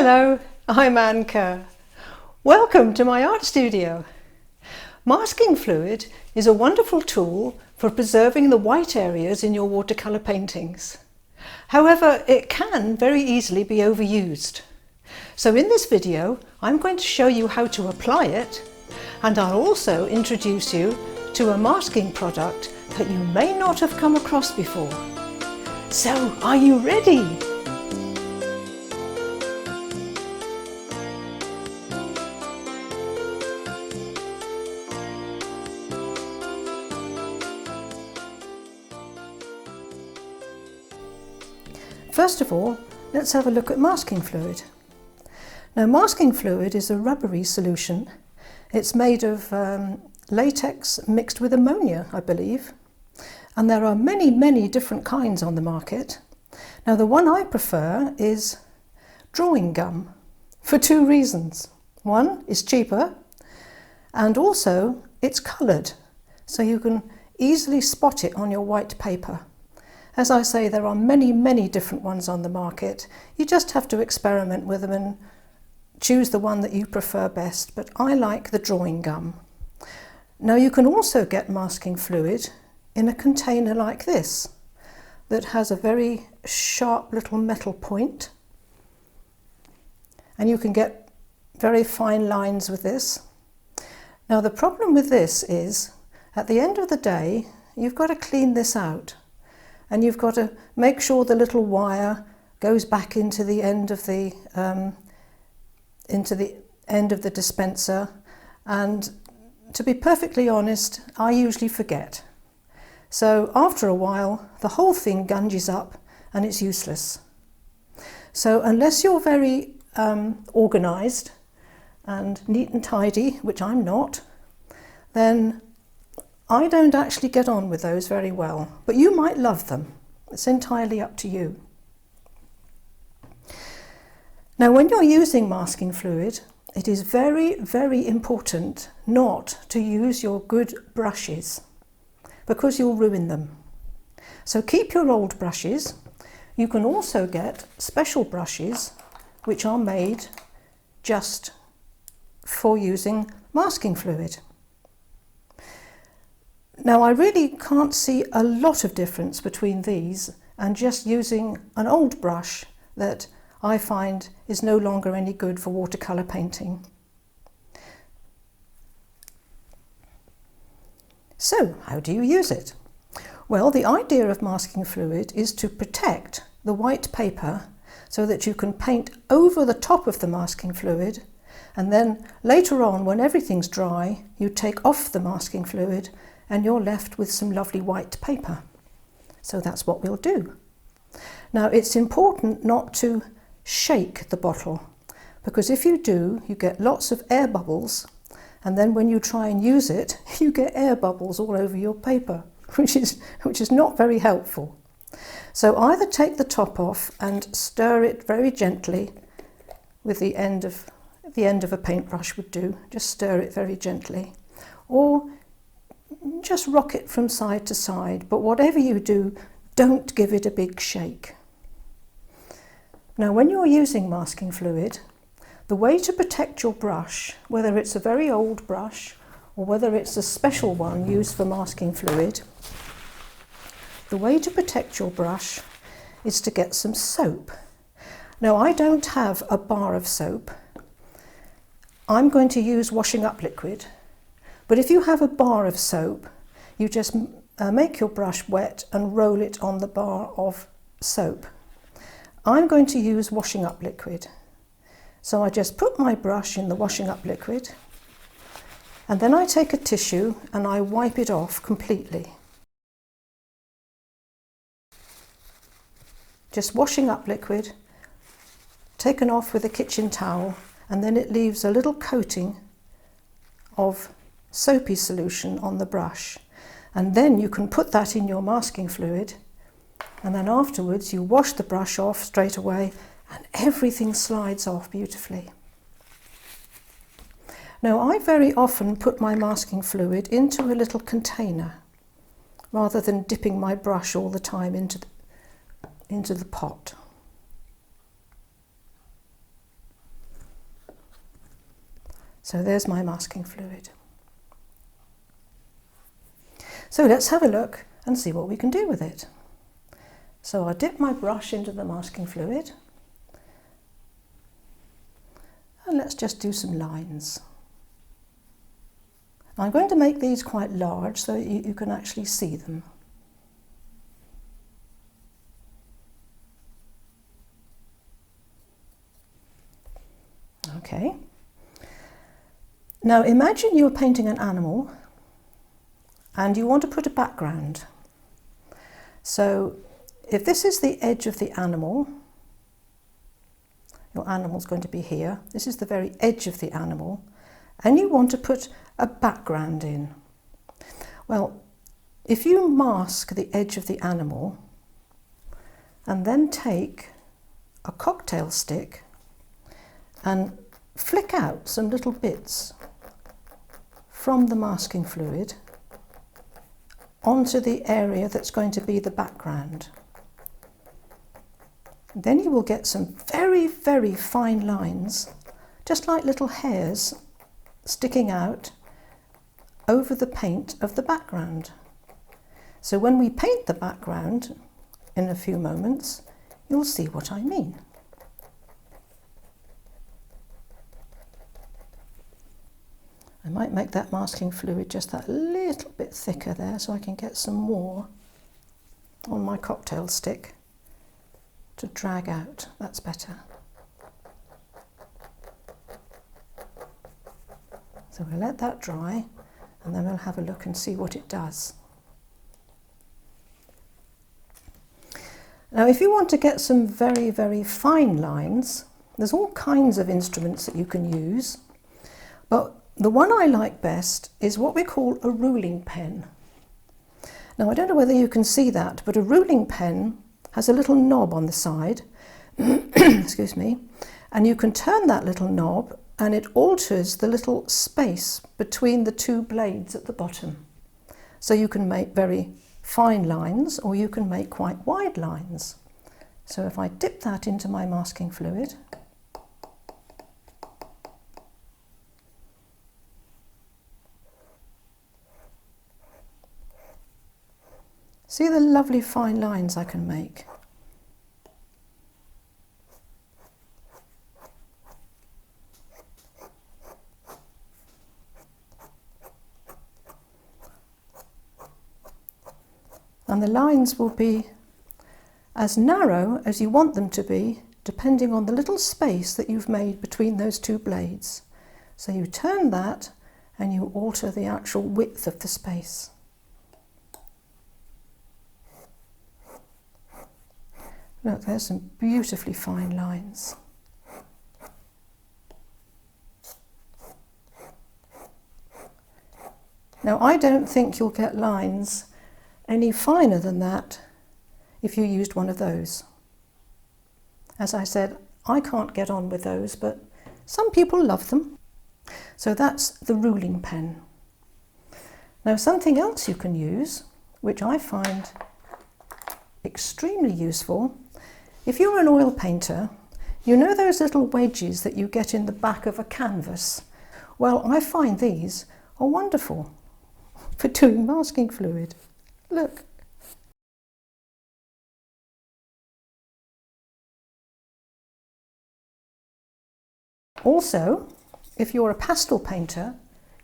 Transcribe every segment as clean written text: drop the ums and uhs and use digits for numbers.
Hello, I'm Kerr. Welcome to my art studio. Masking fluid is a wonderful tool for preserving the white areas in your watercolour paintings. However, it can very easily be overused. So in this video, I'm going to show you how to apply it, and I'll also introduce you to a masking product that you may not have come across before. So, are you ready? First of all, let's have a look at masking fluid. Now, masking fluid is a rubbery solution. It's made of latex mixed with ammonia, I believe. And there are many different kinds on the market. Now, the one I prefer is drawing gum for two reasons. One, it's cheaper, and also it's coloured, so you can easily spot it on your white paper. As I say, there are many different ones on the market. You just have to experiment with them and choose the one that you prefer best, but I like the drawing gum. Now, you can also get masking fluid in a container like this that has a very sharp little metal point, and you can get very fine lines with this. Now, the problem with this is at the end of the day you've got to clean this out, and you've got to make sure the little wire goes back into the end of the dispenser, and to be perfectly honest, I usually forget. So after a while the whole thing gunges up and it's useless. So unless you're very organised and neat and tidy, which I'm not, then I don't actually get on with those very well, but you might love them. It's entirely up to you. Now, when you're using masking fluid, it is very important not to use your good brushes, because you'll ruin them. So keep your old brushes. You can also get special brushes which are made just for using masking fluid. Now, I really can't see a lot of difference between these and just using an old brush that I find is no longer any good for watercolour painting. So, how do you use it? Well, the idea of masking fluid is to protect the white paper so that you can paint over the top of the masking fluid, and then later on, when everything's dry, you take off the masking fluid and you're left with some lovely white paper. So that's what we'll do. Now, it's important not to shake the bottle, because if you do, you get lots of air bubbles, and then when you try and use it, you get air bubbles all over your paper, which is not very helpful. So either take the top off and stir it very gently with the end of a paintbrush would do. Just stir it very gently, or just rock it from side to side, but whatever you do, don't give it a big shake. Now, when you're using masking fluid, the way to protect your brush, whether it's a very old brush or whether it's a special one used for masking fluid, the way to protect your brush is to get some soap. Now, I don't have a bar of soap. I'm going to use washing up liquid. But if you have a bar of soap, you just make your brush wet and roll it on the bar of soap. I'm going to use washing up liquid. So I just put my brush in the washing up liquid, and then I take a tissue and I wipe it off completely. Just washing up liquid, taken off with a kitchen towel, and then it leaves a little coating of soapy solution on the brush, and then you can put that in your masking fluid, and then afterwards you wash the brush off straight away and everything slides off beautifully. Now, I very often put my masking fluid into a little container rather than dipping my brush all the time into the pot. So there's my masking fluid. So let's have a look and see what we can do with it. So I'll dip my brush into the masking fluid and let's just do some lines. I'm going to make these quite large so you can actually see them. Okay. Now imagine you're painting an animal and you want to put a background. So if this is the edge of the animal, your animal's going to be here. This is the very edge of the animal, and you want to put a background in. Well, if you mask the edge of the animal and then take a cocktail stick and flick out some little bits from the masking fluid onto the area that's going to be the background, then you will get some very, very fine lines, just like little hairs sticking out over the paint of the background. So when we paint the background in a few moments, you'll see what I mean. I might make that masking fluid just that little bit thicker there so I can get some more on my cocktail stick to drag out. That's better. So we'll let that dry and then we'll have a look and see what it does. Now if you want to get some very, very fine lines, there's all kinds of instruments that you can use, but the one I like best is what we call a ruling pen. Now I don't know whether you can see that, but a ruling pen has a little knob on the side, excuse me, and you can turn that little knob and it alters the little space between the two blades at the bottom. So you can make very fine lines or you can make quite wide lines. So if I dip that into my masking fluid, see the lovely fine lines I can make. And the lines will be as narrow as you want them to be, depending on the little space that you've made between those two blades. So you turn that and you alter the actual width of the space. Look, there's some beautifully fine lines. Now, I don't think you'll get lines any finer than that if you used one of those. As I said, I can't get on with those, but some people love them. So that's the ruling pen. Now, something else you can use, which I find extremely useful, if you're an oil painter, you know those little wedges that you get in the back of a canvas? Well, I find these are wonderful for doing masking fluid. Look. Also, if you're a pastel painter,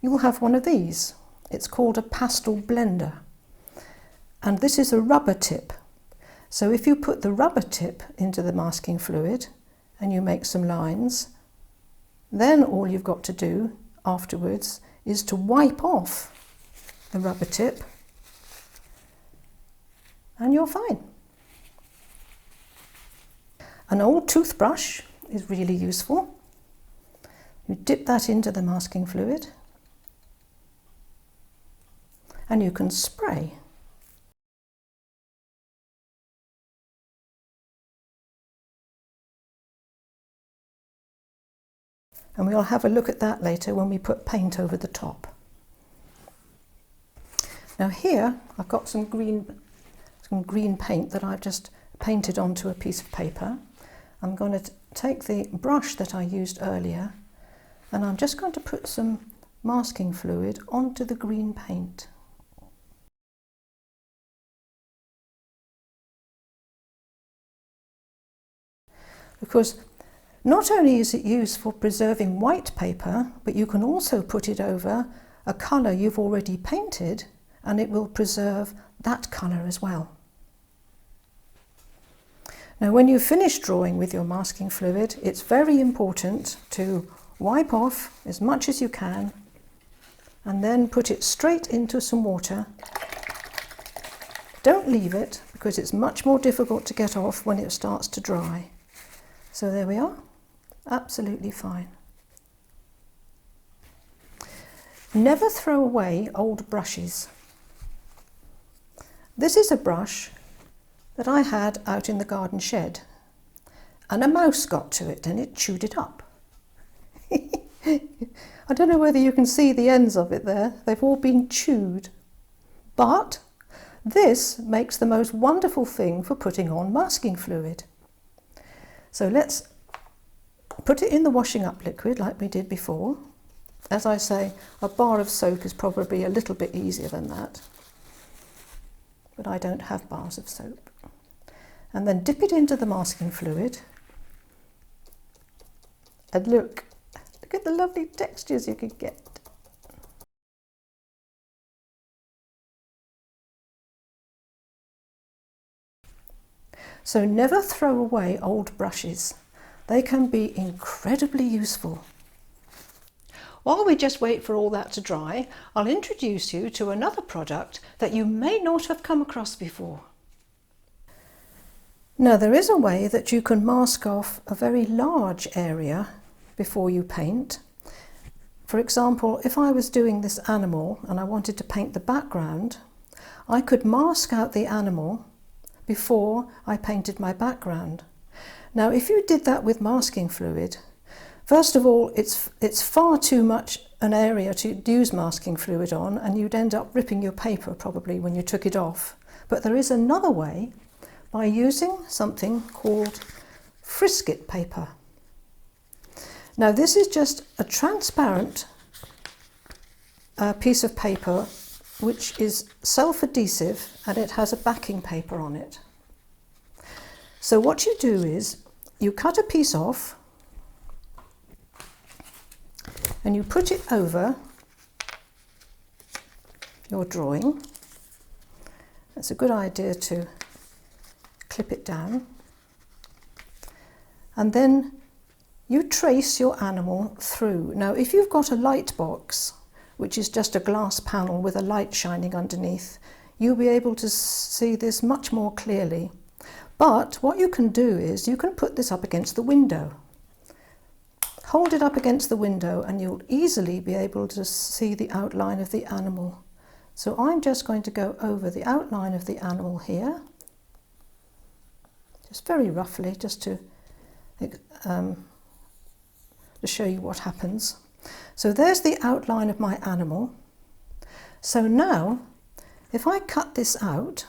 you'll have one of these. It's called a pastel blender. And this is a rubber tip. So if you put the rubber tip into the masking fluid and you make some lines, then all you've got to do afterwards is to wipe off the rubber tip and you're fine. An old toothbrush is really useful. You dip that into the masking fluid and you can spray. And we'll have a look at that later when we put paint over the top. Now here I've got some green paint that I've just painted onto a piece of paper. I'm going to take the brush that I used earlier and I'm just going to put some masking fluid onto the green paint. Because not only is it used for preserving white paper, but you can also put it over a colour you've already painted and it will preserve that colour as well. Now when you finish drawing with your masking fluid, it's very important to wipe off as much as you can and then put it straight into some water. Don't leave it because it's much more difficult to get off when it starts to dry. So there we are, absolutely fine. Never throw away old brushes. This is a brush that I had out in the garden shed and a mouse got to it and it chewed it up. I don't know whether you can see the ends of it there, they've all been chewed. But this makes the most wonderful thing for putting on masking fluid. So let's put it in the washing up liquid like we did before. As I say, a bar of soap is probably a little bit easier than that, but I don't have bars of soap. And then dip it into the masking fluid and look at the lovely textures you can get. So never throw away old brushes. They can be incredibly useful. While we just wait for all that to dry, I'll introduce you to another product that you may not have come across before. Now there is a way that you can mask off a very large area before you paint. For example, if I was doing this animal and I wanted to paint the background, I could mask out the animal before I painted my background. Now if you did that with masking fluid, first of all it's far too much an area to use masking fluid on and you'd end up ripping your paper probably when you took it off. But there is another way by using something called Frisket paper. Now this is just a transparent piece of paper which is self-adhesive and it has a backing paper on it. So what you do is you cut a piece off and you put it over your drawing. It's a good idea to clip it down. And then you trace your animal through. Now if you've got a light box, which is just a glass panel with a light shining underneath, you'll be able to see this much more clearly. But what you can do is you can put this up against the window. Hold it up against the window and you'll easily be able to see the outline of the animal. So I'm just going to go over the outline of the animal here, just very roughly, just to show you what happens. So there's the outline of my animal. So now, if I cut this out,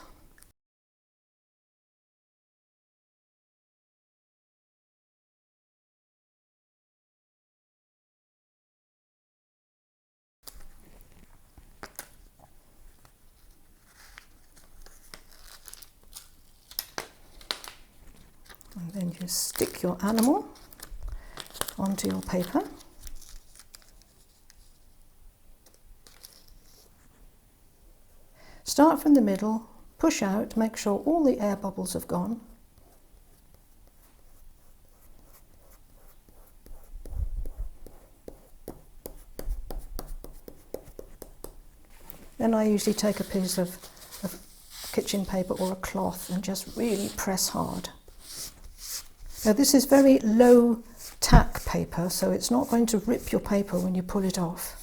and then you stick your animal onto your paper. Start from the middle, push out, make sure all the air bubbles have gone. Then I usually take a piece of kitchen paper or a cloth and just really press hard. Now this is very low tack paper, so it's not going to rip your paper when you pull it off.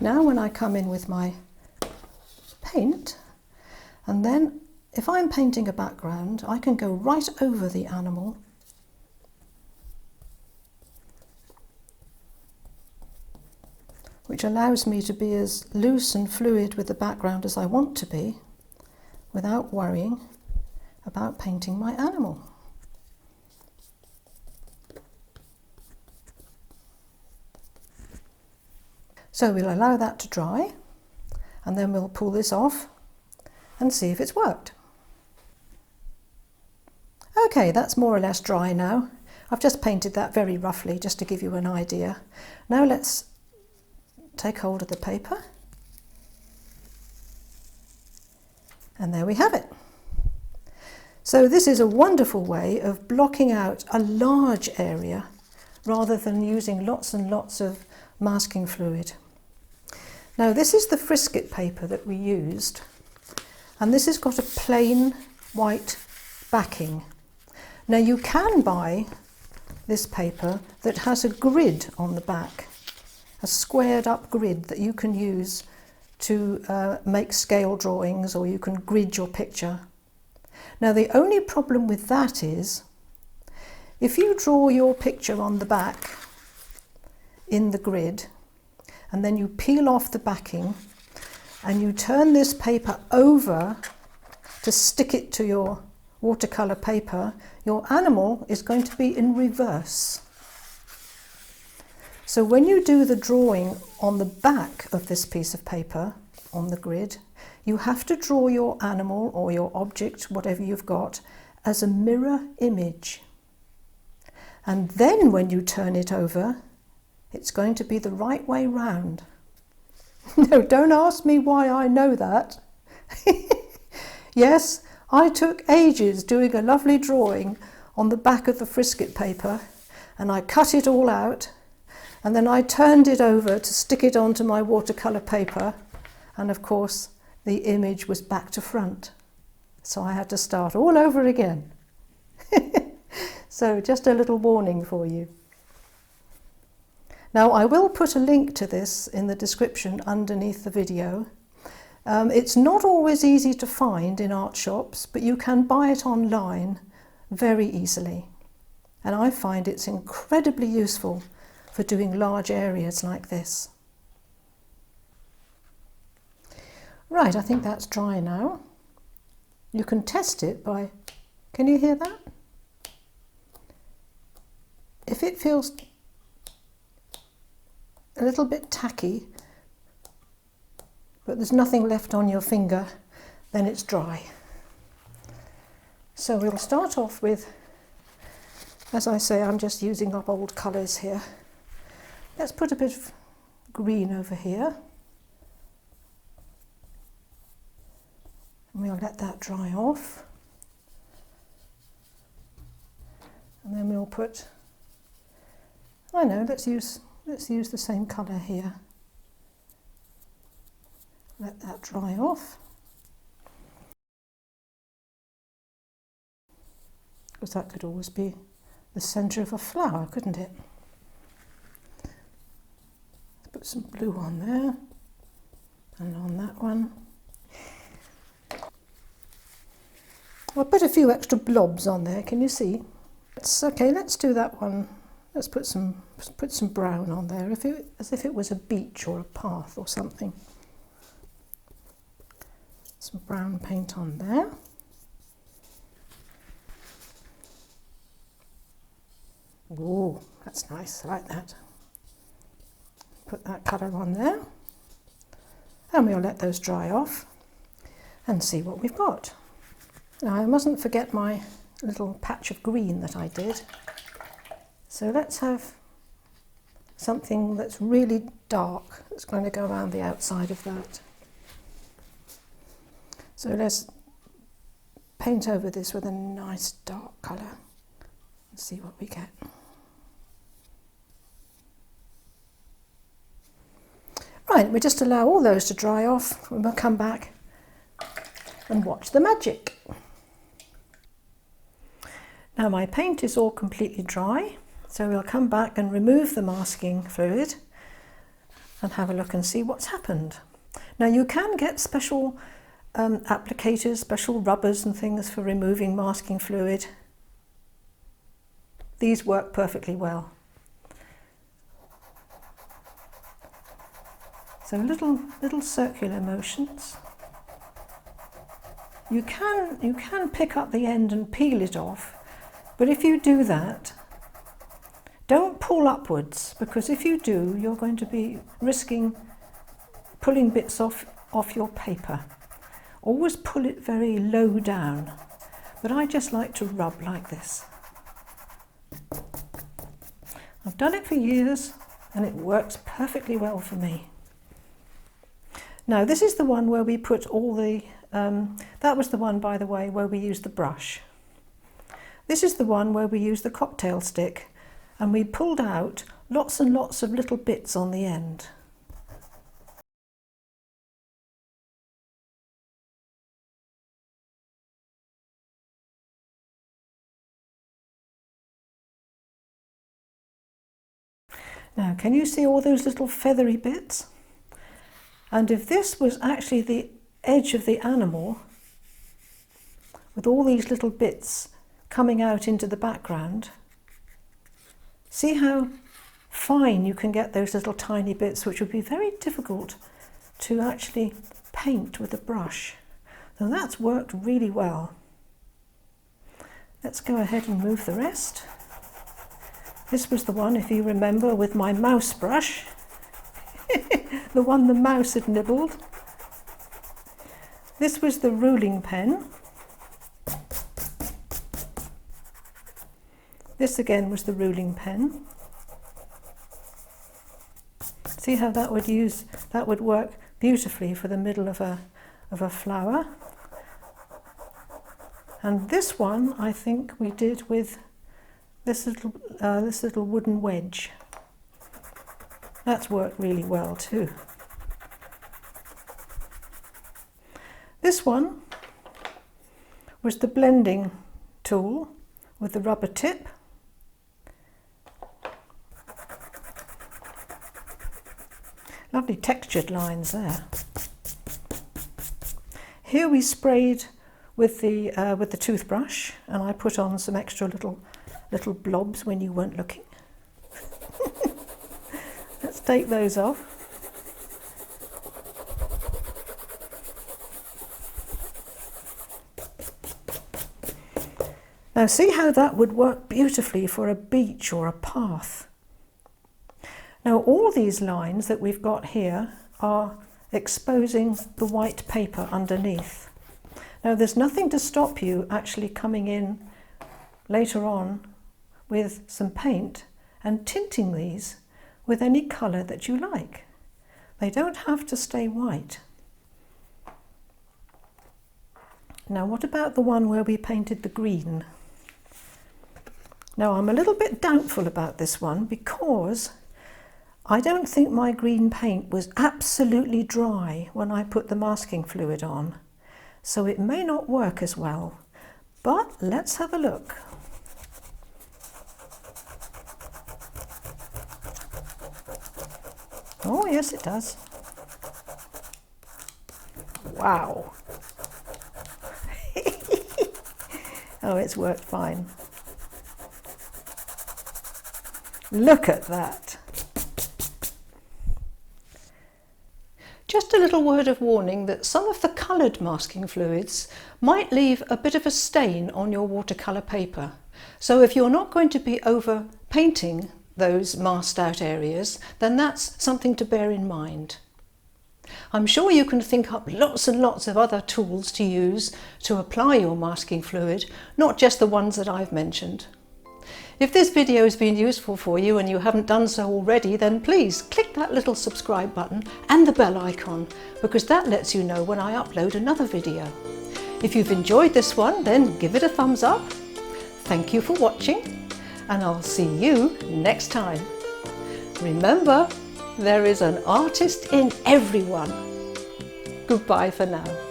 Now when I come in with my paint, and then if I'm painting a background, I can go right over the animal which allows me to be as loose and fluid with the background as I want to be without worrying about painting my animal. So we'll allow that to dry, and then we'll pull this off and see if it's worked. Okay, that's more or less dry now. I've just painted that very roughly just to give you an idea. Now let's take hold of the paper, and there we have it. So this is a wonderful way of blocking out a large area rather than using lots and lots of masking fluid. Now this is the Frisket paper that we used, and this has got a plain white backing. Now you can buy this paper that has a grid on the back, a squared up grid that you can use to make scale drawings, or you can grid your picture. Now the only problem with that is, if you draw your picture on the back in the grid, and then you peel off the backing and you turn this paper over to stick it to your watercolour paper, your animal is going to be in reverse. So when you do the drawing on the back of this piece of paper on the grid, you have to draw your animal or your object, whatever you've got, as a mirror image. And then when you turn it over, it's going to be the right way round. No, don't ask me why I know that. Yes, I took ages doing a lovely drawing on the back of the Frisket paper, and I cut it all out, and then I turned it over to stick it onto my watercolour paper, and of course the image was back to front. So I had to start all over again. So just a little warning for you. Now I will put a link to this in the description underneath the video. It's not always easy to find in art shops, but you can buy it online very easily. And I find it's incredibly useful for doing large areas like this. Right, I think that's dry now. You can test it by, can you hear that? If it feels a little bit tacky, but there's nothing left on your finger, then it's dry. So we'll start off with, as I say, I'm just using up old colours here. Let's put a bit of green over here. And we'll let that dry off. And then we'll put, I know, let's use the same colour here. Let that dry off. Because that could always be the centre of a flower, couldn't it? Let's put some blue on there, and on that one. I'll put a few extra blobs on there, can you see? It's okay, let's do that one. Let's put some brown on there, as if it was a beach or a path or something. Some brown paint on there. Oh, that's nice, I like that. Put that colour on there. And we'll let those dry off and see what we've got. Now I mustn't forget my little patch of green that I did. So let's have something that's really dark that's going to go around the outside of that. So let's paint over this with a nice dark colour and see what we get. Right, we just allow all those to dry off and we'll come back and watch the magic. Now my paint is all completely dry, so we'll come back and remove the masking fluid and have a look and see what's happened. Now you can get special applicators, special rubbers and things for removing masking fluid. These work perfectly well. So little circular motions. You can pick up the end and peel it off, but if you do that, don't pull upwards, because if you do, you're going to be risking pulling bits off your paper. Always pull it very low down, but I just like to rub like this. I've done it for years and it works perfectly well for me. Now this is the one where we put all the, that was the one, by the way, where we used the brush. This is the one where we used the cocktail stick and we pulled out lots and lots of little bits on the end. Now, can you see all those little feathery bits? And if this was actually the edge of the animal, with all these little bits coming out into the background, see how fine you can get those little tiny bits, which would be very difficult to actually paint with a brush. So that's worked really well. Let's go ahead and move the rest. This was the one, if you remember, with my mouse brush. The one the mouse had nibbled. This was the ruling pen. This again was the ruling pen. See how that would work beautifully for the middle of a flower. And this one I think we did with this little wooden wedge. That's worked really well too. This one was the blending tool with the rubber tip. Lovely textured lines there. Here we sprayed with the toothbrush, and I put on some extra little blobs when you weren't looking. Let's take those off. Now see how that would work beautifully for a beach or a path. Now all these lines that we've got here are exposing the white paper underneath. Now there's nothing to stop you actually coming in later on with some paint and tinting these with any colour that you like. They don't have to stay white. Now what about the one where we painted the green? Now I'm a little bit doubtful about this one because I don't think my green paint was absolutely dry when I put the masking fluid on, so it may not work as well, but let's have a look. Oh yes, it does. Wow. Oh, it's worked fine. Look at that. Just a little word of warning that some of the coloured masking fluids might leave a bit of a stain on your watercolour paper. So if you're not going to be over painting those masked out areas, then that's something to bear in mind. I'm sure you can think up lots and lots of other tools to use to apply your masking fluid, not just the ones that I've mentioned. If this video has been useful for you and you haven't done so already, then please click that little subscribe button and the bell icon, because that lets you know when I upload another video. If you've enjoyed this one, then give it a thumbs up. Thank you for watching, and I'll see you next time. Remember, there is an artist in everyone. Goodbye for now.